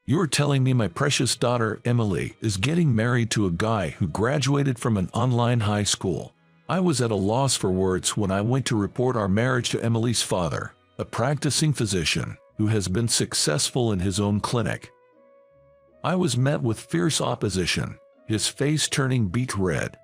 You're telling me my precious daughter, Emily, is getting married to a guy who graduated from an online high school. I was at a loss for words when I went to report our marriage to Emily's father, a practicing physician who has been successful in his own clinic. I was met with fierce opposition, his face turning beet red.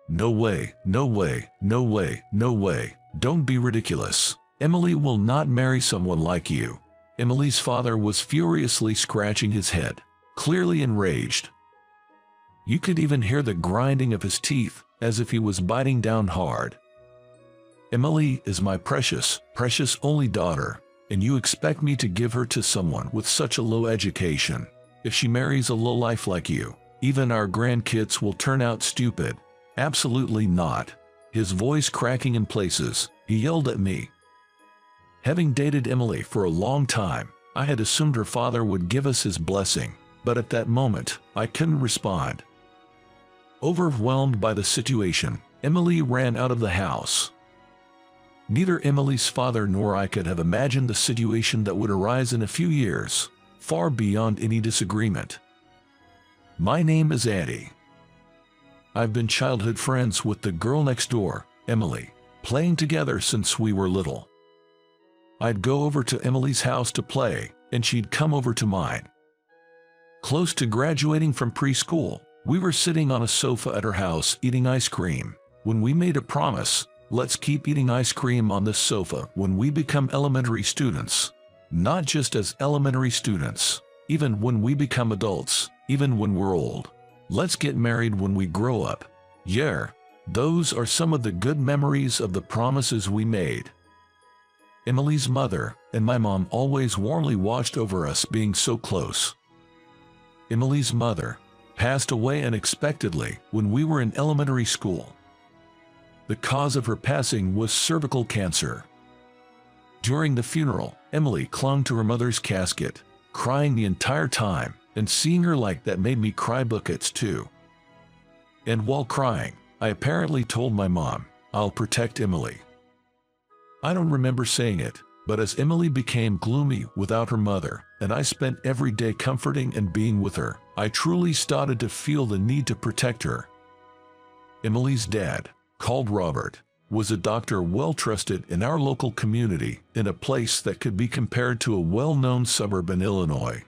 No way, no way, no way, no way, don't be ridiculous. Emily will not marry someone like you. Emily's father was furiously scratching his head, clearly enraged. You could even hear the grinding of his teeth, as if he was biting down hard. Emily is my precious, precious only daughter, and you expect me to give her to someone with such a low education. If she marries a lowlife like you, even our grandkids will turn out stupid. Absolutely not. His voice cracking in places, he yelled at me. Having dated Emily for a long time, I had assumed her father would give us his blessing, but at that moment, I couldn't respond. Overwhelmed by the situation, Emily ran out of the house. Neither Emily's father nor I could have imagined the situation that would arise in a few years, far beyond any disagreement. My name is Addie. I've been childhood friends with the girl next door, Emily, playing together since we were little. I'd go over to Emily's house to play, and she'd come over to mine. Close to graduating from preschool, we were sitting on a sofa at her house eating ice cream, when we made a promise: let's keep eating ice cream on this sofa when we become elementary students. Not just as elementary students, even when we become adults, even when we're old. Let's get married when we grow up. Yeah, those are some of the good memories of the promises we made. Emily's mother and my mom always warmly watched over us being so close. Emily's mother passed away unexpectedly when we were in elementary school. The cause of her passing was cervical cancer. During the funeral, Emily clung to her mother's casket, crying the entire time, and seeing her like that made me cry buckets too. And while crying, I apparently told my mom, "I'll protect Emily." I don't remember saying it, but as Emily became gloomy without her mother, and I spent every day comforting and being with her, I truly started to feel the need to protect her. Emily's dad, called Robert, was a doctor well trusted in our local community in a place that could be compared to a well-known suburb in Illinois.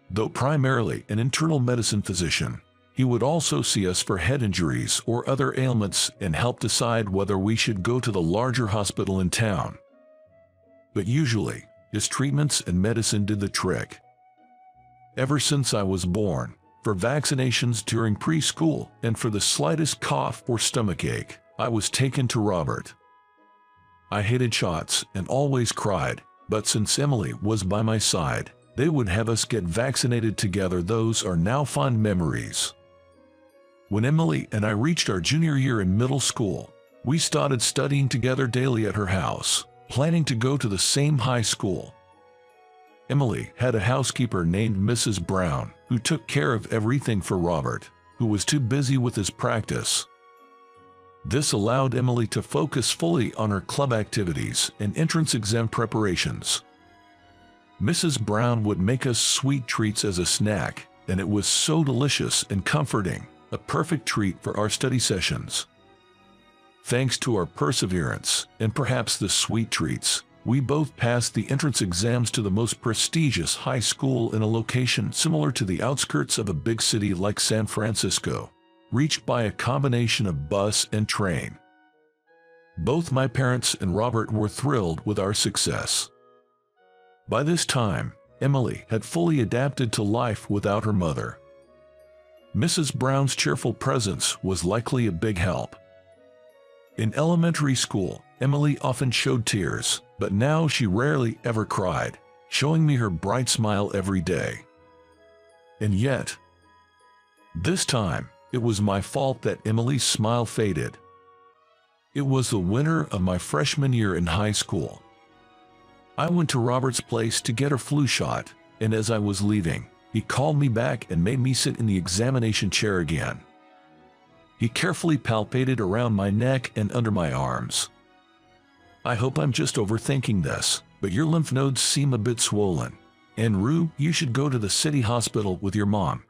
Though primarily an internal medicine physician, he would also see us for head injuries or other ailments and help decide whether we should go to the larger hospital in town. But usually, his treatments and medicine did the trick. Ever since I was born, for vaccinations during preschool and for the slightest cough or stomachache, I was taken to Robert. I hated shots and always cried, but since Emily was by my side, they would have us get vaccinated together. Those are now fond memories. When Emily and I reached our junior year in middle school, we started studying together daily at her house, planning to go to the same high school. Emily had a housekeeper named Mrs. Brown, who took care of everything for Robert, who was too busy with his practice. This allowed Emily to focus fully on her club activities and entrance exam preparations. Mrs. Brown would make us sweet treats as a snack, and it was so delicious and comforting, a perfect treat for our study sessions. Thanks to our perseverance, and perhaps the sweet treats, we both passed the entrance exams to the most prestigious high school in a location similar to the outskirts of a big city like San Francisco, reached by a combination of bus and train. Both my parents and Robert were thrilled with our success. By this time, Emily had fully adapted to life without her mother. Mrs. Brown's cheerful presence was likely a big help. In elementary school, Emily often showed tears, but now she rarely ever cried, showing me her bright smile every day. And yet, this time, it was my fault that Emily's smile faded. It was the winter of my freshman year in high school. I went to Robert's place to get her flu shot, and as I was leaving, he called me back and made me sit in the examination chair again. He carefully palpated around my neck and under my arms. "I hope I'm just overthinking this, but your lymph nodes seem a bit swollen. "And Rue, you should go to the city hospital with your mom."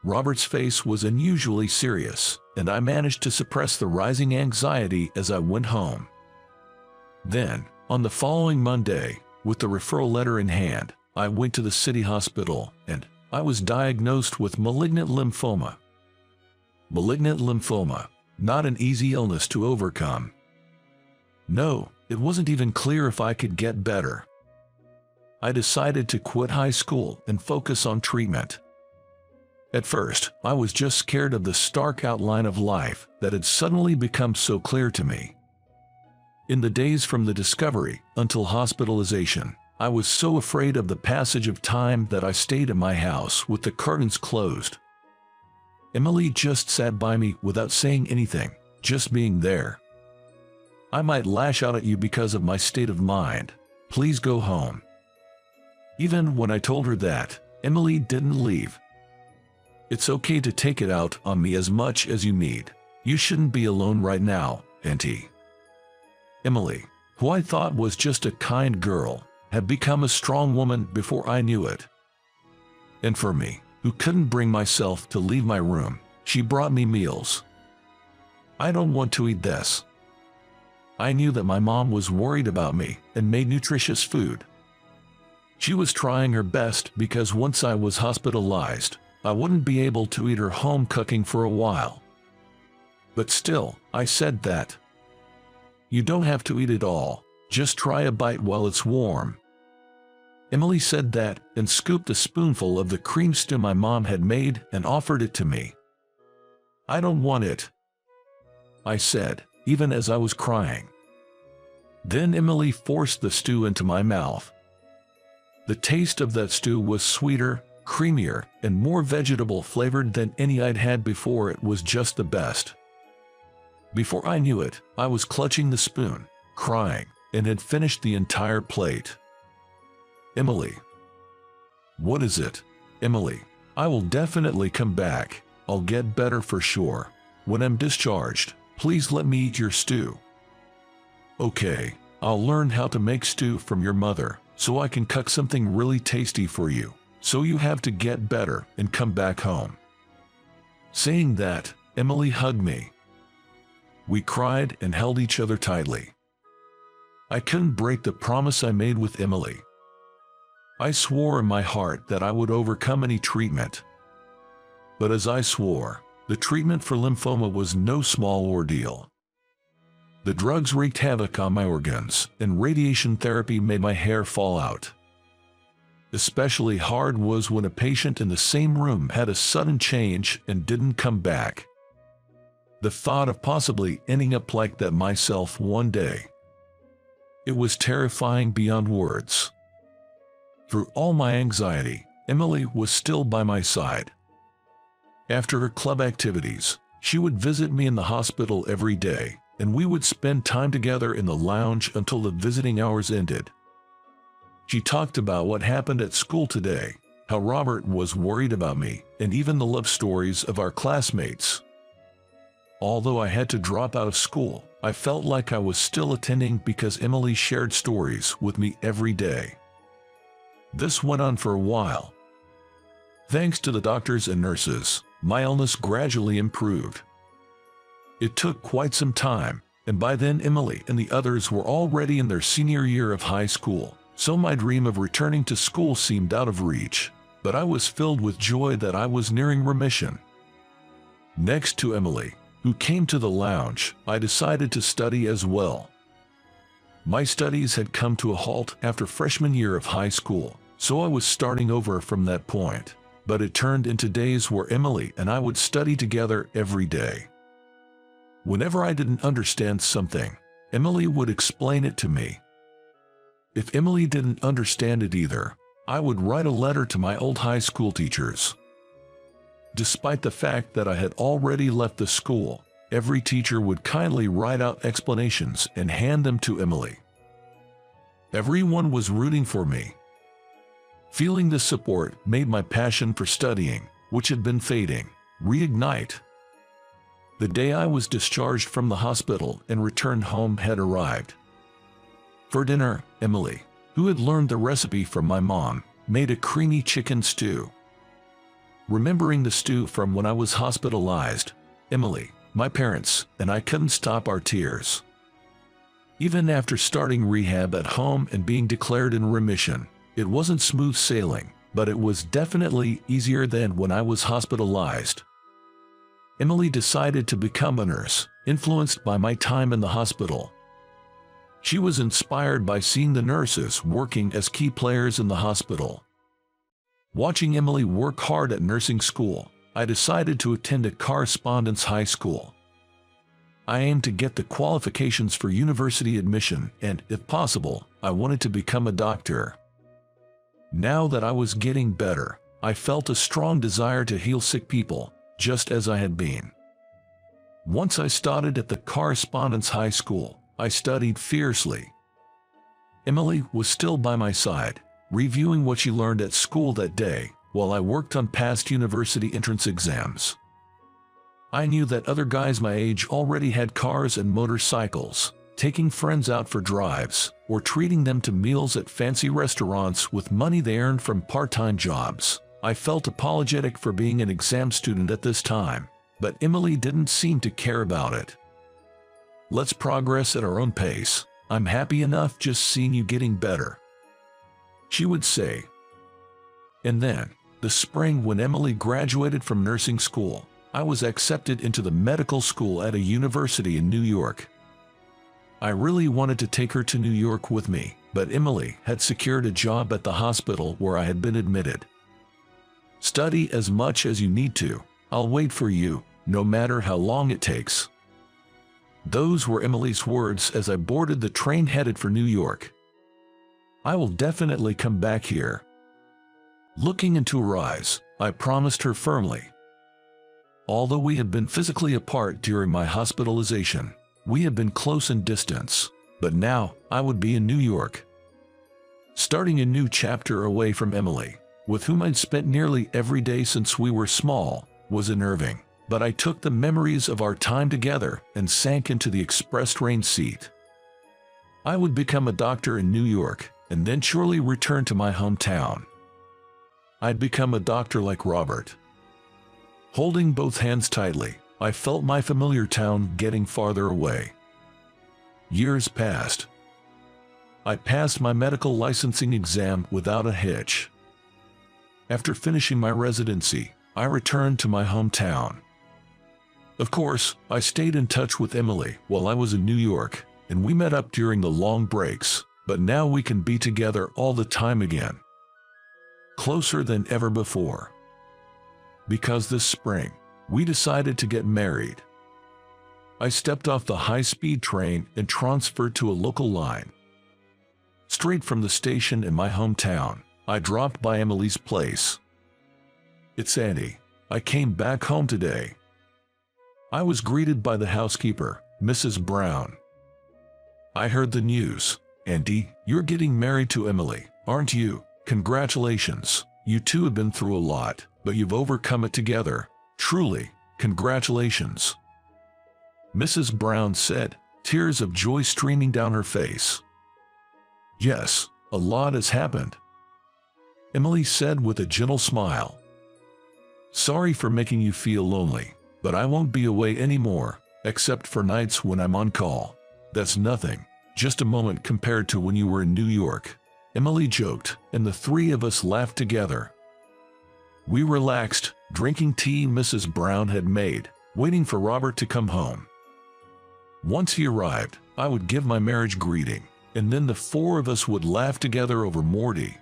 Robert's face was unusually serious, and I managed to suppress the rising anxiety as I went home. Then, on the following Monday, with the referral letter in hand, I went to the city hospital, and I was diagnosed with malignant lymphoma. Malignant lymphoma, not an easy illness to overcome. No, it wasn't even clear if I could get better. I decided to quit high school and focus on treatment. At first, I was just scared of the stark outline of life that had suddenly become so clear to me. In the days from the discovery until hospitalization, I was so afraid of the passage of time that I stayed in my house with the curtains closed. Emily just sat by me without saying anything, just being there. "I might lash out at you because of my state of mind. Please go home." Even when I told her that, Emily didn't leave. "It's okay to take it out on me as much as you need. You shouldn't be alone right now, Auntie." Emily, who I thought was just a kind girl, had become a strong woman before I knew it. And for me, who couldn't bring myself to leave my room, she brought me meals. "I don't want to eat this." I knew that my mom was worried about me and made nutritious food. She was trying her best because once I was hospitalized, I wouldn't be able to eat her home cooking for a while. But still, I said that. "You don't have to eat it all, just try a bite while it's warm." Emily said that and scooped a spoonful of the cream stew my mom had made and offered it to me. "I don't want it," I said, even as I was crying. Then Emily forced the stew into my mouth. The taste of that stew was sweeter, creamier, and more vegetable flavored than any I'd had before. It was just the best. Before I knew it, I was clutching the spoon, crying, and had finished the entire plate. "Emily." "What is it?" "Emily, I will definitely come back. I'll get better for sure. When I'm discharged, please let me eat your stew." "Okay, I'll learn how to make stew from your mother, so I can cook something really tasty for you, so you have to get better and come back home." Saying that, Emily hugged me. We cried and held each other tightly. I couldn't break the promise I made with Emily. I swore in my heart that I would overcome any treatment. But as I swore, the treatment for lymphoma was no small ordeal. The drugs wreaked havoc on my organs, and radiation therapy made my hair fall out. Especially hard was when a patient in the same room had a sudden change and didn't come back. The thought of possibly ending up like that myself one day. It was terrifying beyond words. Through all my anxiety, Emily was still by my side. After her club activities, she would visit me in the hospital every day, and we would spend time together in the lounge until the visiting hours ended. She talked about what happened at school today, how Robert was worried about me, and even the love stories of our classmates. Although I had to drop out of school, I felt like I was still attending because Emily shared stories with me every day. This went on for a while. Thanks to the doctors and nurses, my illness gradually improved. It took quite some time, and by then Emily and the others were already in their senior year of high school, so my dream of returning to school seemed out of reach, but I was filled with joy that I was nearing remission. Next to Emily, who came to the lounge, I decided to study as well. My studies had come to a halt after freshman year of high school, so I was starting over from that point, but it turned into days where Emily and I would study together every day. Whenever I didn't understand something, Emily would explain it to me. If Emily didn't understand it either, I would write a letter to my old high school teachers. Despite the fact that I had already left the school, every teacher would kindly write out explanations and hand them to Emily. Everyone was rooting for me. Feeling this support made my passion for studying, which had been fading, reignite. The day I was discharged from the hospital and returned home had arrived. For dinner, Emily, who had learned the recipe from my mom, made a creamy chicken stew. Remembering the stew from when I was hospitalized, Emily, my parents, and I couldn't stop our tears. Even after starting rehab at home and being declared in remission, it wasn't smooth sailing, but it was definitely easier than when I was hospitalized. Emily decided to become a nurse, influenced by my time in the hospital. She was inspired by seeing the nurses working as key players in the hospital. Watching Emily work hard at nursing school, I decided to attend a correspondence high school. I aimed to get the qualifications for university admission and, if possible, I wanted to become a doctor. Now that I was getting better, I felt a strong desire to heal sick people, just as I had been. Once I started at the correspondence high school, I studied fiercely. Emily was still by my side, reviewing what she learned at school that day, while I worked on past university entrance exams. I knew that other guys my age already had cars and motorcycles, taking friends out for drives, or treating them to meals at fancy restaurants with money they earned from part-time jobs. I felt apologetic for being an exam student at this time, but Emily didn't seem to care about it. "Let's progress at our own pace. I'm happy enough just seeing you getting better," she would say. And then, the spring when Emily graduated from nursing school, I was accepted into the medical school at a university in New York. I really wanted to take her to New York with me, but Emily had secured a job at the hospital where I had been admitted. "Study as much as you need to. I'll wait for you, no matter how long it takes." Those were Emily's words as I boarded the train headed for New York. "I will definitely come back here." Looking into her eyes, I promised her firmly. Although we had been physically apart during my hospitalization, we had been close in distance, but now I would be in New York. Starting a new chapter away from Emily, with whom I'd spent nearly every day since we were small, was unnerving, but I took the memories of our time together and sank into the express train seat. I would become a doctor in New York, and then surely return to my hometown. I'd become a doctor like Robert. Holding both hands tightly, I felt my familiar town getting farther away. Years passed. I passed my medical licensing exam without a hitch. After finishing my residency, I returned to my hometown. Of course, I stayed in touch with Emily while I was in New York, and we met up during the long breaks, but now we can be together all the time again. Closer than ever before. Because this spring, we decided to get married. I stepped off the high-speed train and transferred to a local line. Straight from the station in my hometown, I dropped by Emily's place. "It's Andy. I came back home today." I was greeted by the housekeeper, Mrs. Brown. "I heard the news. Andy, you're getting married to Emily, aren't you? Congratulations. You two have been through a lot, but you've overcome it together. Truly, congratulations," Mrs. Brown said, tears of joy streaming down her face. "Yes, a lot has happened," Emily said with a gentle smile. "Sorry for making you feel lonely, but I won't be away anymore, except for nights when I'm on call. That's nothing, just a moment compared to when you were in New York," Emily joked, and the three of us laughed together. We relaxed, drinking tea Mrs. Brown had made, waiting for Robert to come home. Once he arrived, I would give my marriage greeting, and then the four of us would laugh together over Morty.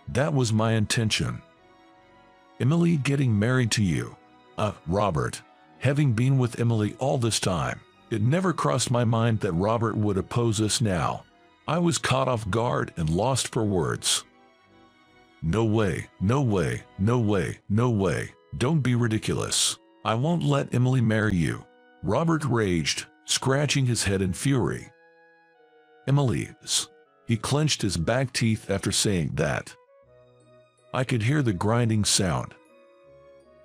That was my intention. Emily getting married to you. Robert. Having been with Emily all this time, it never crossed my mind that Robert would oppose us now. I was caught off guard and lost for words. "No way, no way, no way, no way, don't be ridiculous. I won't let Emily marry you," Robert raged, scratching his head in fury. "Emily's." He clenched his back teeth after saying that. I could hear the grinding sound.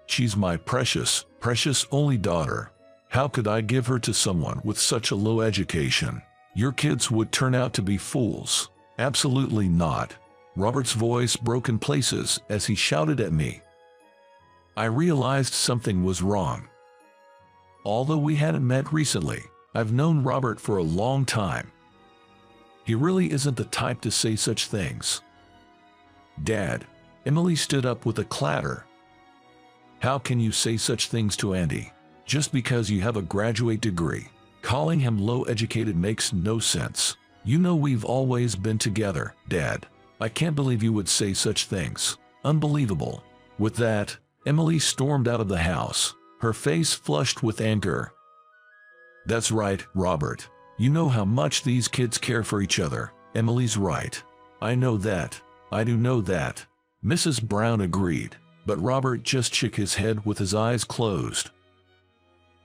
"She's my precious, precious only daughter. How could I give her to someone with such a low education? Your kids would turn out to be fools." "Absolutely not. Robert's voice broke in places as he shouted at me. I realized something was wrong. Although we hadn't met recently, I've known Robert for a long time. He really isn't the type to say such things. Dad, Emily stood up with a clatter. How can you say such things to Andy? Just because you have a graduate degree. Calling him low-educated makes no sense. You know we've always been together, Dad. I can't believe you would say such things. Unbelievable. With that, Emily stormed out of the house, her face flushed with anger. That's right, Robert. You know how much these kids care for each other. Emily's right. I know that. I do know that. Mrs. Brown agreed, but Robert just shook his head with his eyes closed.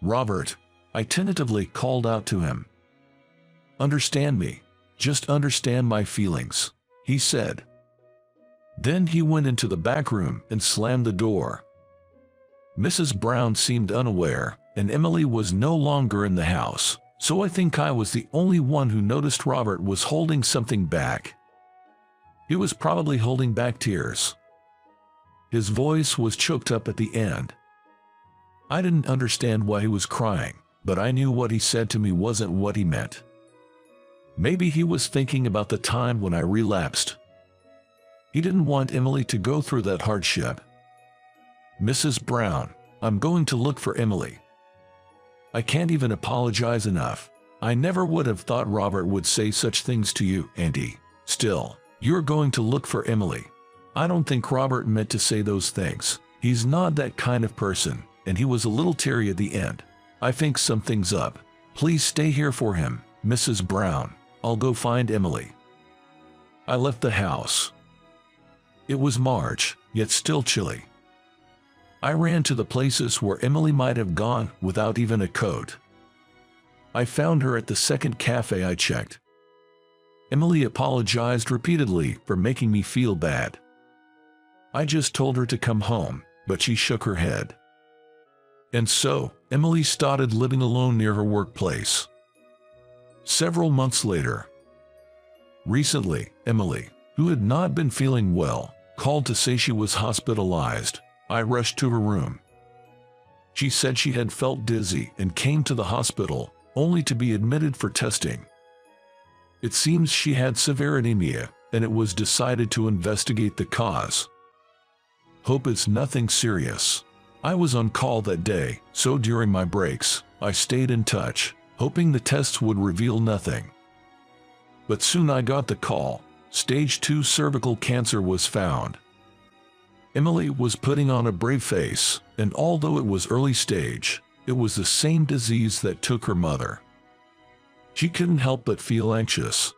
Robert, I tentatively called out to him. Understand me. Just understand my feelings, he said. Then he went into the back room and slammed the door. Mrs. Brown seemed unaware, and Emily was no longer in the house, so I think I was the only one who noticed Robert was holding something back. He was probably holding back tears. His voice was choked up at the end. I didn't understand why he was crying, but I knew what he said to me wasn't what he meant. Maybe he was thinking about the time when I relapsed. He didn't want Emily to go through that hardship. Mrs. Brown, I'm going to look for Emily. I can't even apologize enough. I never would have thought Robert would say such things to you, Andy. Still, you're going to look for Emily. I don't think Robert meant to say those things. He's not that kind of person, and he was a little teary at the end. I think something's up. Please stay here for him, Mrs. Brown. I'll go find Emily. I left the house. It was March, yet still chilly. I ran to the places where Emily might have gone without even a coat. I found her at the second cafe I checked. Emily apologized repeatedly for making me feel bad. I just told her to come home, but she shook her head. And so, Emily started living alone near her workplace. Several months later, recently, Emily, who had not been feeling well, called to say she was hospitalized. I rushed to her room. She said she had felt dizzy and came to the hospital, only to be admitted for testing. It seems she had severe anemia, and it was decided to investigate the cause. Hope it's nothing serious. I was on call that day, so during my breaks, I stayed in touch, hoping the tests would reveal nothing. But soon I got the call. Stage 2 cervical cancer was found. Emily was putting on a brave face, and although it was early stage, it was the same disease that took her mother. She couldn't help but feel anxious.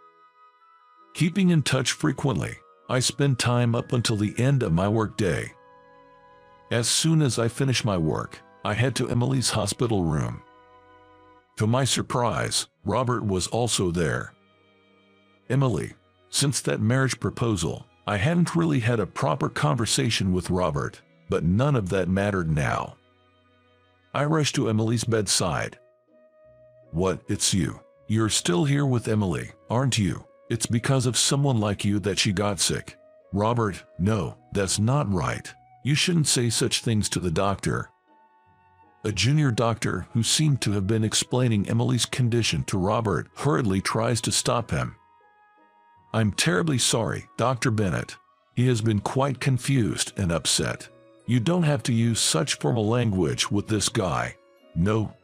Keeping in touch frequently, I spent time up until the end of my workday. As soon as I finished my work, I head to Emily's hospital room. To my surprise, Robert was also there. Emily, since that marriage proposal, I hadn't really had a proper conversation with Robert, but none of that mattered now. I rushed to Emily's bedside. What, it's you. You're still here with Emily, aren't you? It's because of someone like you that she got sick. Robert, no, that's not right. You shouldn't say such things to the doctor. A junior doctor who seemed to have been explaining Emily's condition to Robert hurriedly tries to stop him. I'm terribly sorry, Dr. Bennett. He has been quite confused and upset. You don't have to use such formal language with this guy. No,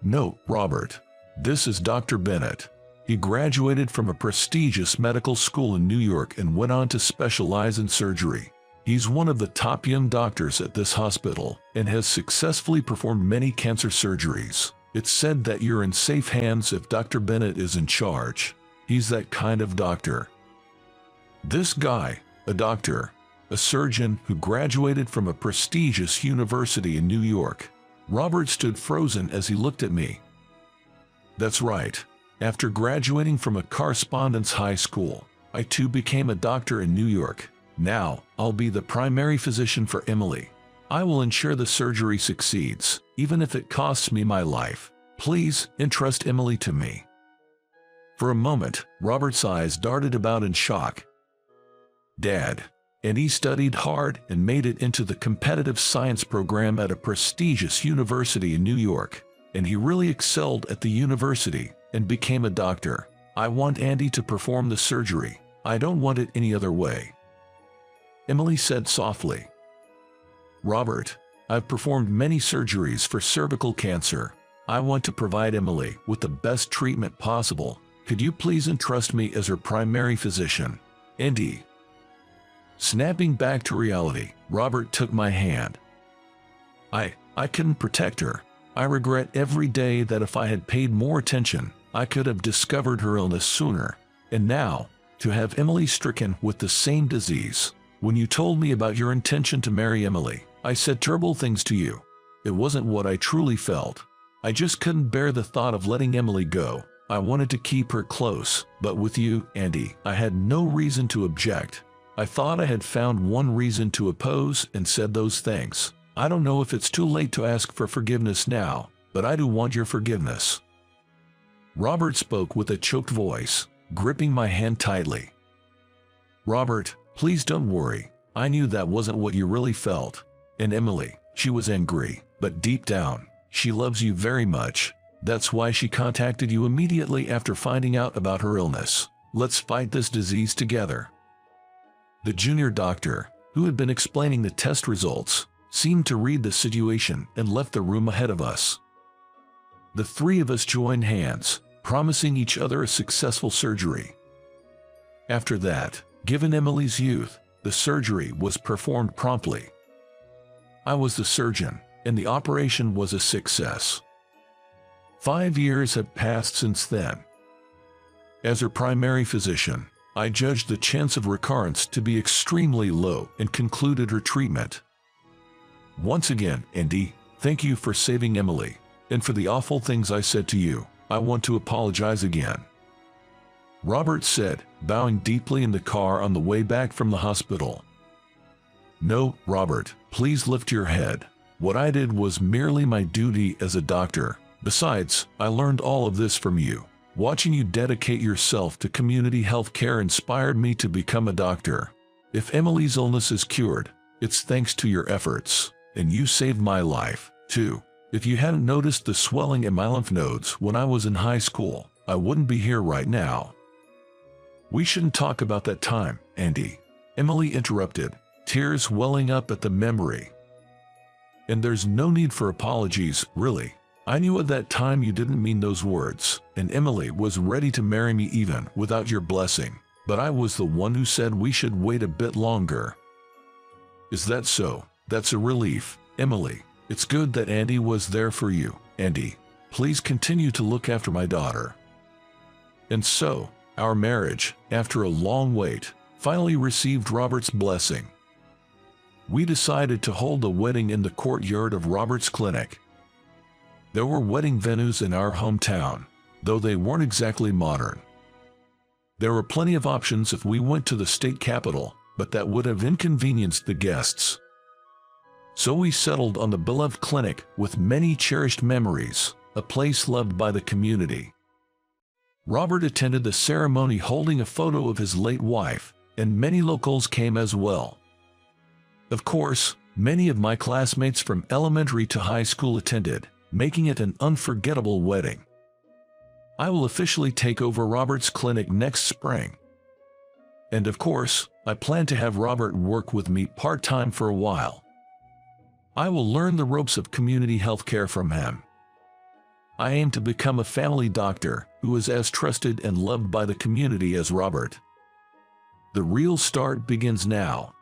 Robert. This is Dr. Bennett. He graduated from a prestigious medical school in New York and went on to specialize in surgery. He's one of the top young doctors at this hospital and has successfully performed many cancer surgeries. It's said that you're in safe hands if Dr. Bennett is in charge. He's that kind of doctor. This guy, a doctor, a surgeon who graduated from a prestigious university in New York. Robert stood frozen as he looked at me. That's right. After graduating from a correspondence high school, I too became a doctor in New York. Now, I'll be the primary physician for Emily. I will ensure the surgery succeeds, even if it costs me my life. Please, entrust Emily to me. For a moment, Robert's eyes darted about in shock. Dad, and he studied hard and made it into the competitive science program at a prestigious university in New York. And he really excelled at the university and became a doctor. I want Andy to perform the surgery. I don't want it any other way," Emily said softly. "Robert, I've performed many surgeries for cervical cancer. I want to provide Emily with the best treatment possible. Could you please entrust me as her primary physician?" Andy. Snapping back to reality, Robert took my hand. I couldn't protect her. I regret every day that if I had paid more attention, I could have discovered her illness sooner. And now, to have Emily stricken with the same disease. When you told me about your intention to marry Emily, I said terrible things to you. It wasn't what I truly felt. I just couldn't bear the thought of letting Emily go. I wanted to keep her close, but with you, Andy, I had no reason to object. I thought I had found one reason to oppose and said those things. I don't know if it's too late to ask for forgiveness now, but I do want your forgiveness." Robert spoke with a choked voice, gripping my hand tightly. "Robert, please don't worry. I knew that wasn't what you really felt. And Emily, she was angry, but deep down, she loves you very much. That's why she contacted you immediately after finding out about her illness. Let's fight this disease together." The junior doctor, who had been explaining the test results, seemed to read the situation and left the room ahead of us. The three of us joined hands, promising each other a successful surgery. After that, given Emily's youth, the surgery was performed promptly. I was the surgeon, and the operation was a success. 5 years have passed since then. As her primary physician, I judged the chance of recurrence to be extremely low and concluded her treatment. Once again, Andy, thank you for saving Emily, and for the awful things I said to you. I want to apologize again," Robert said, bowing deeply in the car on the way back from the hospital. "No, Robert, please lift your head. What I did was merely my duty as a doctor. Besides, I learned all of this from you. Watching you dedicate yourself to community health care inspired me to become a doctor. If Emily's illness is cured, it's thanks to your efforts, and you saved my life, too. If you hadn't noticed the swelling in my lymph nodes when I was in high school, I wouldn't be here right now." "We shouldn't talk about that time, Andy," Emily interrupted, tears welling up at the memory. "And there's no need for apologies, really. I knew at that time you didn't mean those words, and Emily was ready to marry me even without your blessing. But I was the one who said we should wait a bit longer." "Is that so? That's a relief, Emily. It's good that Andy was there for you. Andy, please continue to look after my daughter." And so, our marriage, after a long wait, finally received Robert's blessing. We decided to hold the wedding in the courtyard of Robert's clinic. There were wedding venues in our hometown, though they weren't exactly modern. There were plenty of options if we went to the state capital, but that would have inconvenienced the guests. So we settled on the beloved clinic with many cherished memories, a place loved by the community. Robert attended the ceremony holding a photo of his late wife, and many locals came as well. Of course, many of my classmates from elementary to high school attended, making it an unforgettable wedding. I will officially take over Robert's clinic next spring. And of course, I plan to have Robert work with me part-time for a while. I will learn the ropes of community healthcare from him. I aim to become a family doctor who is as trusted and loved by the community as Robert. The real start begins now.